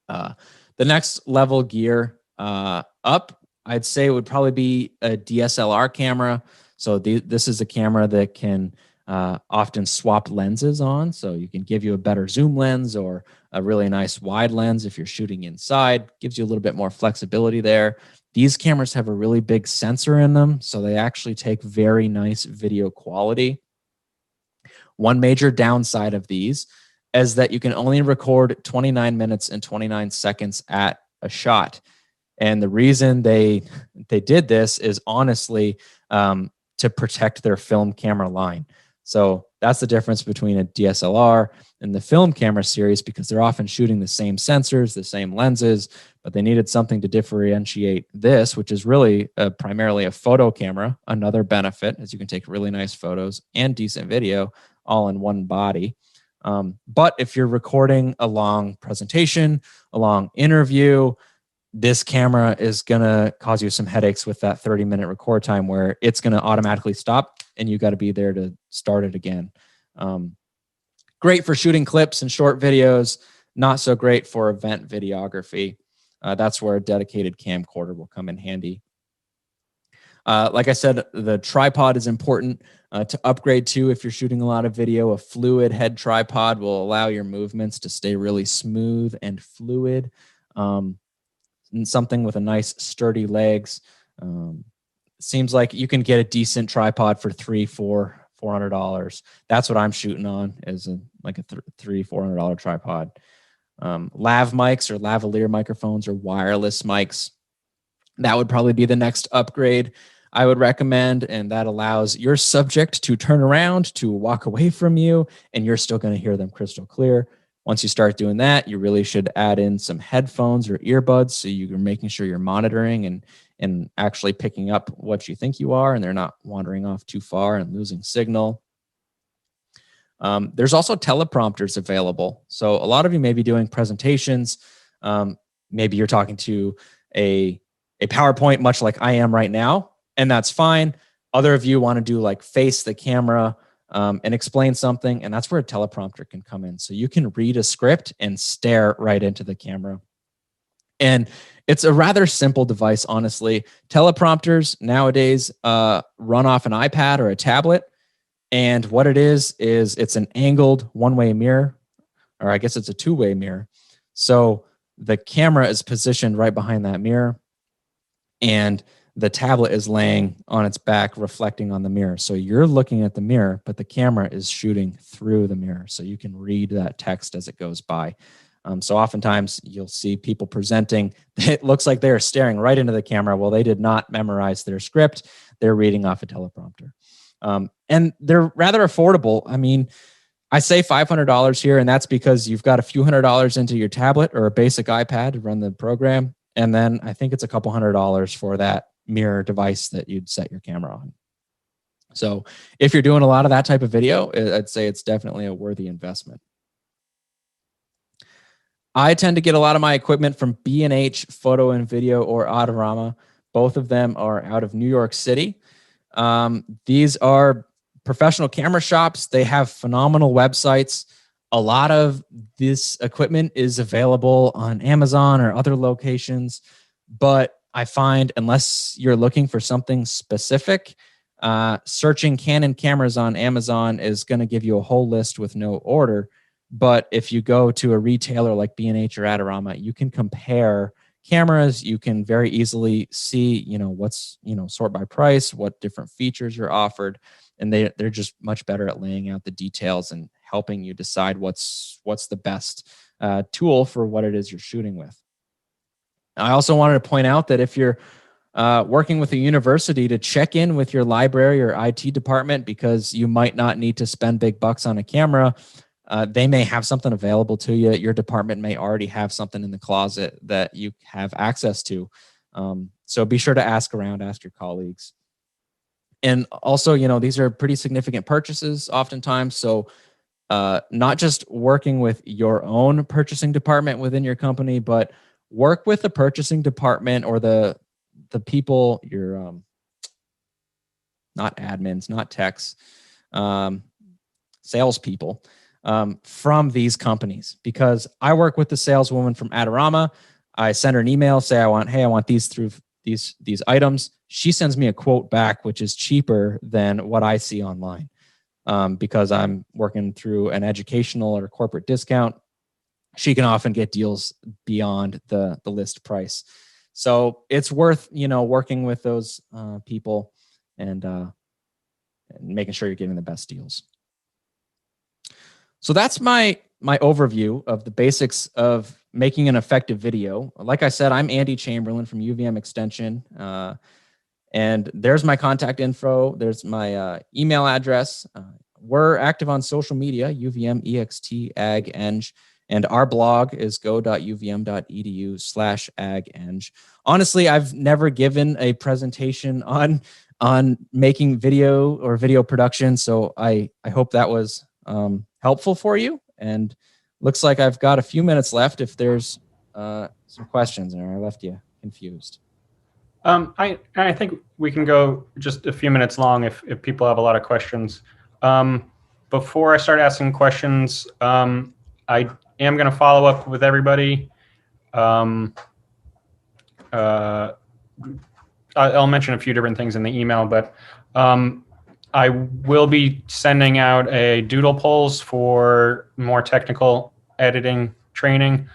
The next level gear up, I'd say, would probably be a DSLR camera. So this is a camera that can often swap lenses on. So you can give you a better zoom lens or a really nice wide lens if you're shooting inside. Gives you a little bit more flexibility there. These cameras have a really big sensor in them, so they actually take very nice video quality. One major downside of these is that you can only record 29 minutes and 29 seconds at a shot. And the reason they did this is honestly to protect their film camera line. So that's the difference between a DSLR and the film camera series, because they're often shooting the same sensors, the same lenses, but they needed something to differentiate this, which is really primarily a photo camera. Another benefit is you can take really nice photos and decent video all in one body. But if you're recording a long presentation, a long interview, this camera is going to cause you some headaches with that 30-minute record time, where it's going to automatically stop and you got to be there to start it again. Great for shooting clips and short videos, not so great for event videography. That's where a dedicated camcorder will come in handy. Like I said, the tripod is important to upgrade to if you're shooting a lot of video. A fluid head tripod will allow your movements to stay really smooth and fluid. And something with a nice sturdy legs. Seems like you can get a decent tripod for $400. That's what I'm shooting on, is like a $400 tripod. Lav mics or lavalier microphones or wireless mics, that would probably be the next upgrade I would recommend, and that allows your subject to turn around, to walk away from you, and you're still going to hear them crystal clear. Once you start doing that, you really should add in some headphones or earbuds, so you're making sure you're monitoring and actually picking up what you think you are, and they're not wandering off too far and losing signal. There's also teleprompters available. So a lot of you may be doing presentations. Maybe you're talking to a PowerPoint, much like I am right now, and that's fine. Other of you want to do like face the camera and explain something, and that's where a teleprompter can come in. So you can read a script and stare right into the camera. And it's a rather simple device, honestly. Teleprompters nowadays run off an iPad or a tablet. And what it is it's an angled one-way mirror, or I guess it's a two-way mirror. So the camera is positioned right behind that mirror, and the tablet is laying on its back, reflecting on the mirror. So you're looking at the mirror, but the camera is shooting through the mirror. So you can read that text as it goes by. So oftentimes you'll see people presenting, it looks like they're staring right into the camera. Well, they did not memorize their script. They're reading off a teleprompter. And they're rather affordable. I mean, I say $500 here, and that's because you've got a few $100s into your tablet or a basic iPad to run the program. And then I think it's a couple $100s for that mirror device that you'd set your camera on. So if you're doing a lot of that type of video, I'd say it's definitely a worthy investment. I tend to get a lot of my equipment from B&H Photo and Video or Autorama. Both of them are out of New York City. These are professional camera shops. They have phenomenal websites. A lot of this equipment is available on Amazon or other locations, but I find unless you're looking for something specific, searching Canon cameras on Amazon is going to give you a whole list with no order. But if you go to a retailer like B&H or Adorama, you can compare cameras. You can very easily see, what's, sort by price, what different features are offered. And they're just much better at laying out the details and helping you decide what's the best tool for what it is you're shooting with. I also wanted to point out that if you're working with a university, to check in with your library or IT department, because you might not need to spend big bucks on a camera. They may have something available to you. Your department may already have something in the closet that you have access to. So be sure to ask around, ask your colleagues. And also, these are pretty significant purchases oftentimes. So not just working with your own purchasing department within your company, but work with the purchasing department or the people, your not admins, not techs, salespeople from these companies. Because I work with the saleswoman from Adorama. I send her an email, say I want these through these items. She sends me a quote back, which is cheaper than what I see online. Because I'm working through an educational or corporate discount, she can often get deals beyond the list price. So it's worth, working with those people and making sure you're getting the best deals. So that's my overview of the basics of making an effective video. Like I said, I'm Andy Chamberlin from UVM Extension. And there's my contact info. There's my email address. We're active on social media, UVM EXT Ag Eng, and our blog is go.uvm.edu/ag-eng. Honestly, I've never given a presentation on making video or video production, so I hope that was helpful for you. And looks like I've got a few minutes left if there's some questions, or I left you confused. I think we can go just a few minutes long if people have a lot of questions. Before I start asking questions, I am going to follow up with everybody. I'll mention a few different things in the email, but I will be sending out a doodle polls for more technical editing training.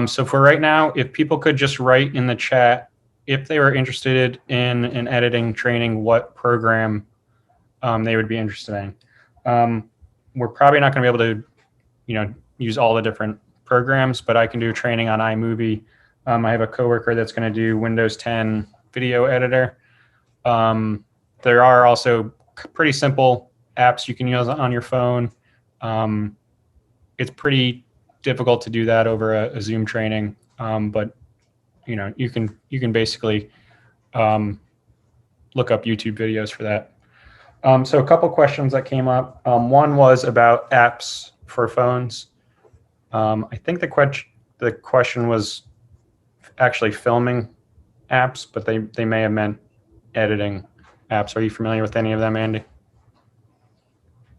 So for right now, if people could just write in the chat if they were interested in an editing training, what program they would be interested in. We're probably not going to be able to, use all the different programs, but I can do training on iMovie. I have a coworker that's going to do Windows 10 video editor. There are also pretty simple apps you can use on your phone. It's pretty difficult to do that over a Zoom training, but you can basically look up YouTube videos for that. So a couple questions that came up. One was about apps for phones. I think the question was actually filming apps, but they may have meant editing apps. Are you familiar with any of them, Andy?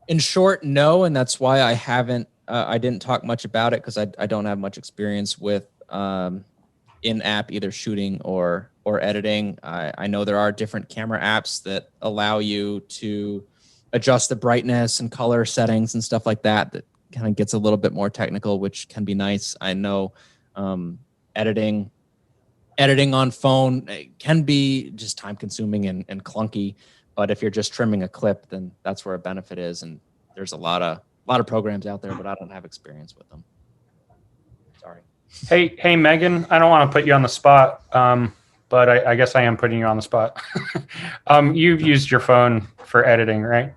In short, no, and that's why I haven't. I didn't talk much about it because I don't have much experience with in-app either shooting or editing. I know there are different camera apps that allow you to adjust the brightness and color settings and stuff like that. That kind of gets a little bit more technical, which can be nice. I know editing on phone can be just time consuming and clunky. But if you're just trimming a clip, then that's where a benefit is. And there's a lot of programs out there, but I don't have experience with them. Sorry. Hey, Megan, I don't want to put you on the spot, but I guess I am putting you on the spot. You've used your phone for editing, right?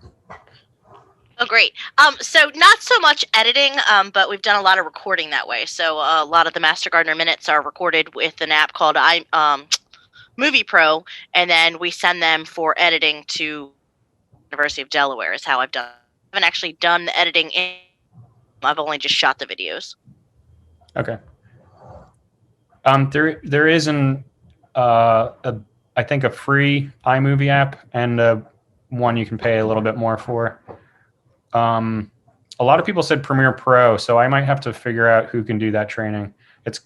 Oh, great. So not so much editing, but we've done a lot of recording that way. So a lot of the Master Gardener minutes are recorded with an app called Movie Pro, and then we send them for editing to University of Delaware is how I've done. I haven't actually done the editing I've only just shot the videos. Okay. There is I think a free iMovie app and one you can pay a little bit more for. A lot of people said Premiere Pro, so I might have to figure out who can do that training. It's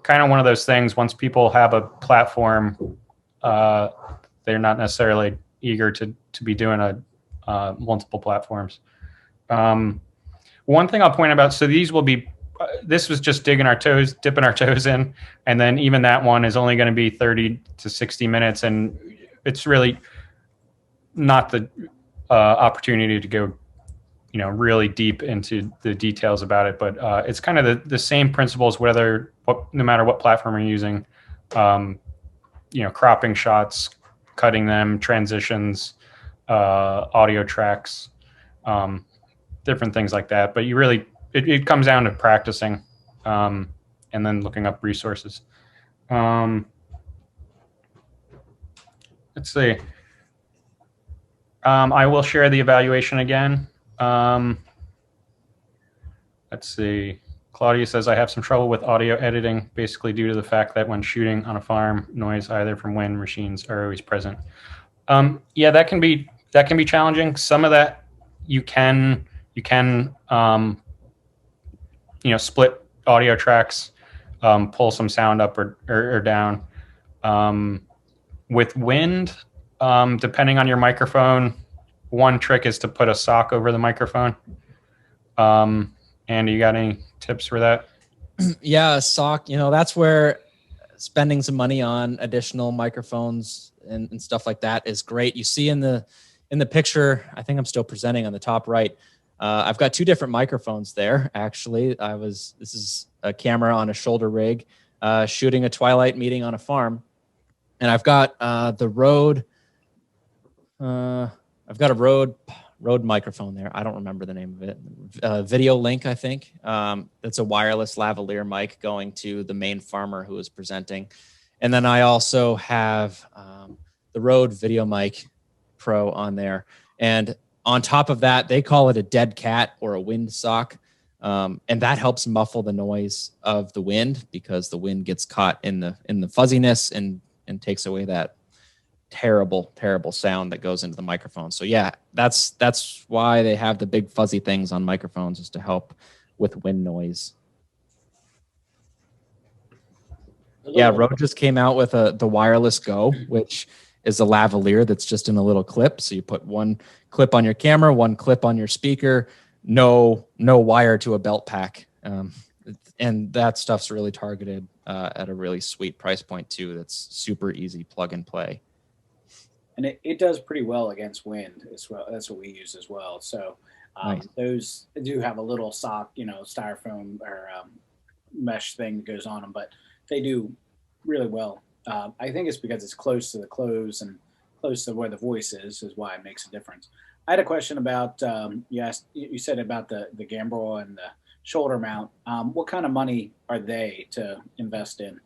kind of one of those things. Once people have a platform, they're not necessarily eager to be doing multiple platforms. One thing I'll point about, so these will be, this was just dipping our toes in, and then even that one is only going to be 30 to 60 minutes, and it's really not the opportunity to go, really deep into the details about it. But it's kind of the same principles, no matter what platform you're using. Cropping shots, cutting them, transitions, audio tracks, different things like that. But it comes down to practicing, and then looking up resources. Let's see. I will share the evaluation again. Let's see. Claudia says, I have some trouble with audio editing, basically due to the fact that when shooting on a farm, noise either from wind machines are always present. Yeah, that can be challenging. Some of that you can split audio tracks, pull some sound up or down. With wind, depending on your microphone, one trick is to put a sock over the microphone. Andy, you got any tips for that? Yeah, a sock, that's where spending some money on additional microphones and stuff like that is great. You see in the picture, I think I'm still presenting on the top right. I've got two different microphones there. Actually, this is a camera on a shoulder rig, shooting a twilight meeting on a farm. And I've got the Rode, I've got a Rode microphone there. I don't remember the name of it. Video Link, I think. It's a wireless lavalier mic going to the main farmer who is presenting. And then I also have the Rode Video Mic Pro on there. And on top of that, they call it a dead cat or a wind sock. And that helps muffle the noise of the wind because the wind gets caught in the fuzziness and takes away that terrible sound that goes into the microphone. So yeah, that's why they have the big fuzzy things on microphones, is to help with wind noise. Yeah, Rode just came out with the Wireless Go, which is a lavalier that's just in a little clip. So you put one clip on your camera, one clip on your speaker, no wire to a belt pack. And that stuff's really targeted at a really sweet price point too. That's super easy plug and play. And it does pretty well against wind as well. That's what we use as well. So Nice. those do have a little sock, styrofoam or mesh thing that goes on them, but they do really well. I think it's because it's close to the clothes and close to where the voice is why it makes a difference. I had a question about, you said about the Gambrel and the shoulder mount. What kind of money are they to invest in?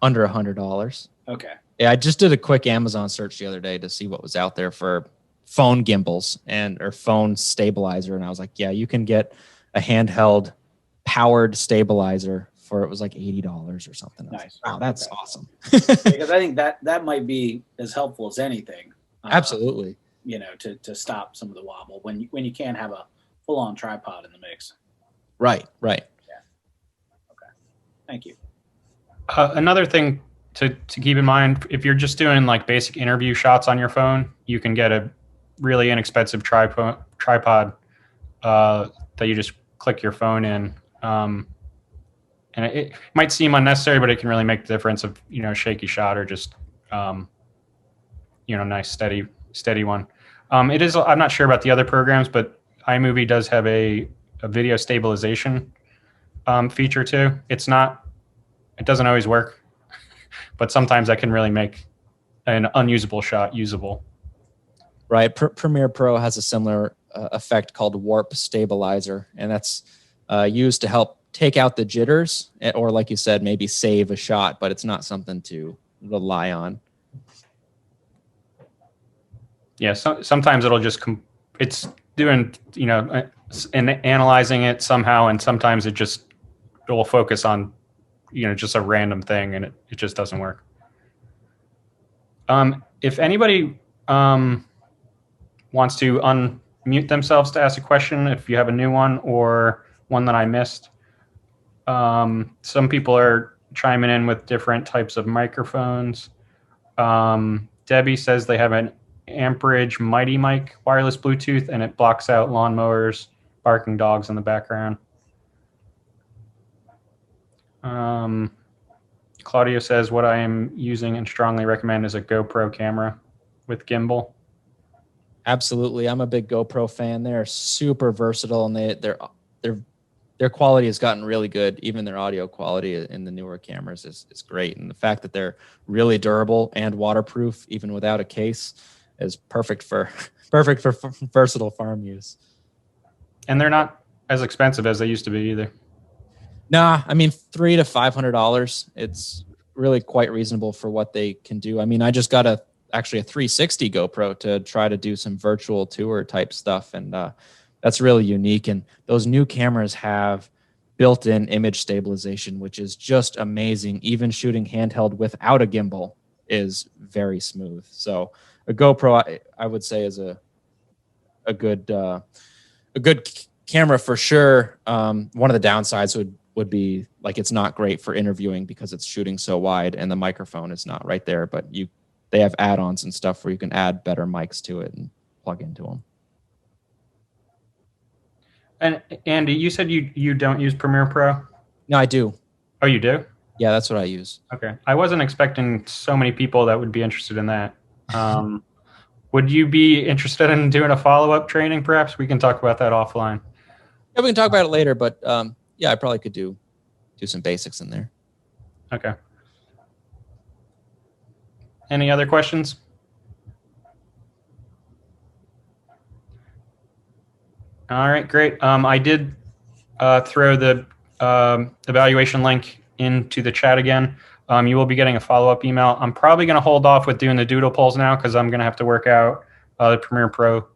Under $100. Okay. Yeah, I just did a quick Amazon search the other day to see what was out there for phone gimbals or phone stabilizer. And I was like, yeah, you can get a handheld powered stabilizer for, it was like $80 or something. Nice. Like, wow, that's Okay. awesome. Because I think that might be as helpful as anything. Absolutely. To stop some of the wobble when you can't have a full-on tripod in the mix. Right. Okay. Thank you. Another thing to keep in mind, if you're just doing like basic interview shots on your phone, you can get a really inexpensive tripod that you just click your phone in. And it might seem unnecessary, but it can really make the difference of, a shaky shot or just, nice, steady one. It is, I'm not sure about the other programs, but iMovie does have a video stabilization feature too. It doesn't always work, but sometimes that can really make an unusable shot usable. Right. Premiere Pro has a similar effect called warp stabilizer, and that's used to help take out the jitters, or like you said, maybe save a shot, but it's not something to rely on. Yeah, sometimes it'll just it's doing, and analyzing it somehow, and sometimes it will focus on, just a random thing, and it just doesn't work. If anybody wants to unmute themselves to ask a question, if you have a new one or one that I missed, some people are chiming in with different types of microphones. Debbie says they have an amperage Mighty Mic wireless Bluetooth, and it blocks out lawnmowers, barking dogs in the background. Claudio says what I am using and strongly recommend is a GoPro camera with gimbal. Absolutely, I'm a big GoPro fan. They're super versatile, and their quality has gotten really good. Even their audio quality in the newer cameras is great, and the fact that they're really durable and waterproof, even without a case, is perfect for versatile farm use. And they're not as expensive as they used to be either. Nah, I mean $300 to $500. It's really quite reasonable for what they can do. I mean, I just got actually a 360 GoPro to try to do some virtual tour type stuff, and that's really unique. And those new cameras have built-in image stabilization, which is just amazing. Even shooting handheld without a gimbal is very smooth. So a GoPro, I would say, is a good camera for sure. One of the downsides would be like it's not great for interviewing because it's shooting so wide and the microphone is not right there. But they have add-ons and stuff where you can add better mics to it and plug into them. And Andy, you said you don't use Premiere Pro? No, I do. Oh, you do? Yeah, that's what I use. Okay. I wasn't expecting so many people that would be interested in that. Would you be interested in doing a follow-up training, perhaps? We can talk about that offline. Yeah, we can talk about it later, but yeah, I probably could do some basics in there. Okay. Any other questions? All right, great. I did throw the evaluation link into the chat again. You will be getting a follow-up email. I'm probably going to hold off with doing the doodle polls now because I'm going to have to work out the Premiere Pro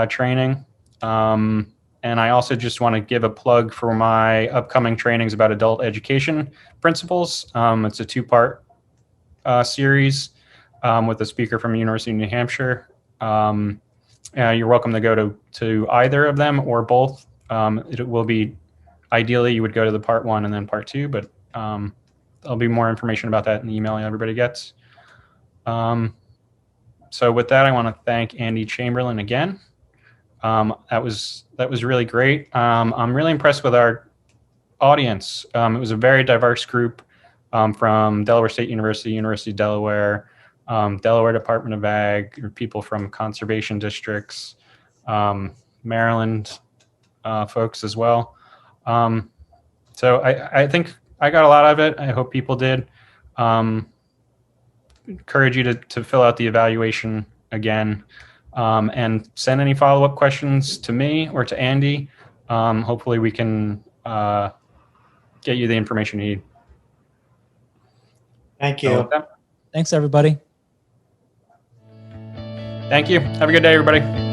training. And I also just want to give a plug for my upcoming trainings about adult education principles. It's a two-part series with a speaker from University of New Hampshire. You're welcome to go to either of them or both. It will be, ideally, you would go to the part 1 and then part 2, but there'll be more information about that in the email everybody gets. So with that, I want to thank Andy Chamberlin again. That was really great. I'm really impressed with our audience. It was a very diverse group from Delaware State University, University of Delaware, Delaware Department of Ag, people from conservation districts, Maryland folks as well. So I think I got a lot of it. I hope people did. Encourage you to fill out the evaluation again. And send any follow-up questions to me or to Andy. Hopefully we can get you the information you need. Thank you. Thanks, everybody. Thank you. Have a good day, everybody.